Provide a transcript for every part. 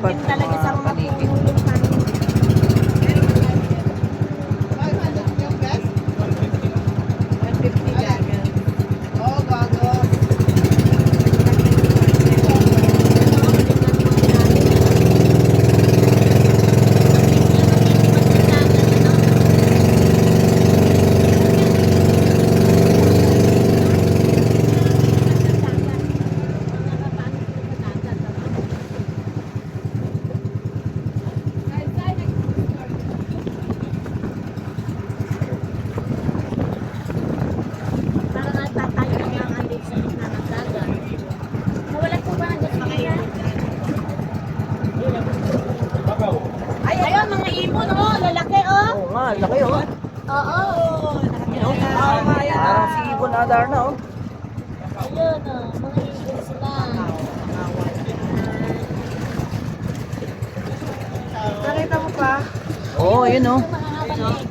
Dapat talaga sa mga paligid. puno yung kanin. Parang nagtatayo ng mga alit sa gitna ng dagat. Nawalan po ba ng gusto kaya? Ay, ayun, mga ibon, oh, lalaki, oh. Oo nga, laki oh. Oo. Parang si Ibon Adar na oh. Ayun, oh, mga ibon sila. Nakita mo pa? Oo, yun oh. Makakabalik.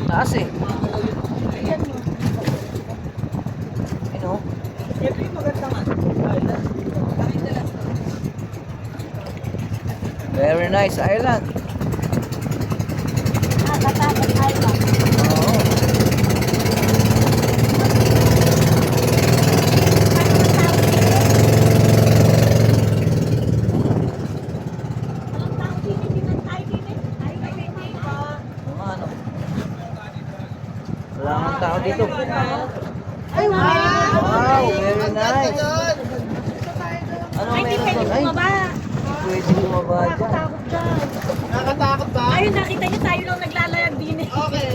Taas eh. Ayun, oh. Yun oh. Ito yung magandang Very nice island. Nakakatakot tayo ba? Oo. Walang tao din, hindi man tayo din eh. Mga ano. Wala nang tao dito. Ay, Wow, very nice. Ano ay, di meron pwede doon? Ay, bumaba. pwede bumaba dyan. Nakakatakot dyan. Nakakatakot ba? Ayun, nakita niyo tayo lang naglalayag din eh. Okay.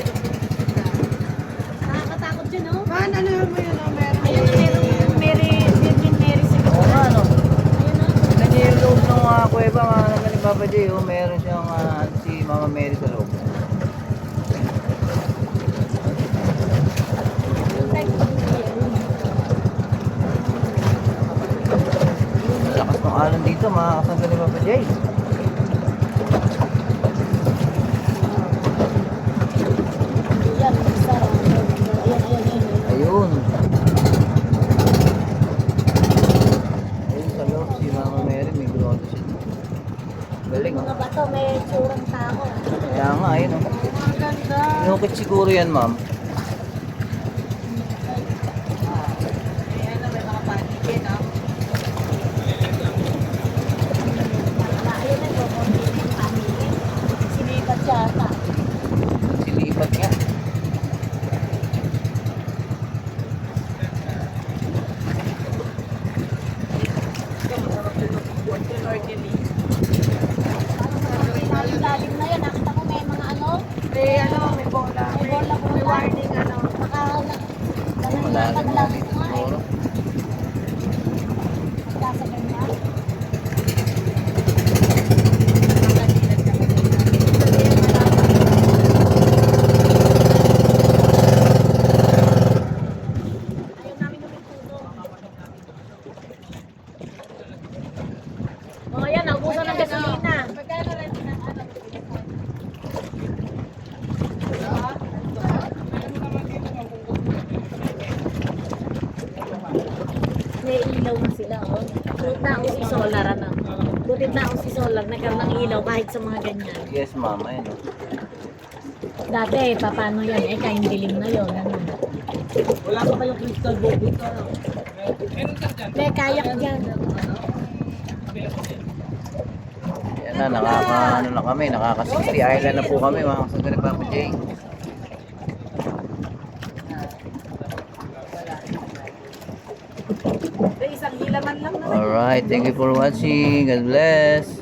Nakakatakot dyan, oh. Man, ano mo yun? Meron. Ayun, merong Mary, Virgin Mary sa Oo nga ano. Ayun, oh. Ganyan yung loob ng kuweba mga naman ni Papa J. Oh, meron siyang si Mama Mary sa loob. Yung type of Lakas ng alon dito mga kasangga ni Papa J. Yan, isa. Ayun. Ayun. Ayun sa loob si Mama Mary. May grotto siya. Galing Mga oh. bato, may tsurang tao. Kaya nga ayun oh. Ang ganda. Inukit siguro yan ma'am. Ayan na, may mga paligid, ah. Ayun na, kukunti na yung family. Sinipat siya ata. Silipat nga. Lalim na yan. Nakita ko may mga ano. May bola. May bola. May warning, ano. Malalim na dito siguro. Nasa ganyan. Ayaw namin lumipulong. Oh, yan. Naubusan ng gasolina. Magkano rin na, ano? May ilaw na sila, oh. Butit na ako si Solar, ano. Butit na ako si Solar, nagkaroon ng ilaw kahit sa mga ganyan. Yes ma'am. Ayun oh. Dati, paano yan? Eh, kain dilim na yun. Ano? Wala pa kayong crystal ball dito, ano? May kayak dyan. Yan na, ano na kami, nakaka 60 island na po kami mga kasangga ni Papa J. Isang hilaman lang na. Alright, thank you for watching. God bless.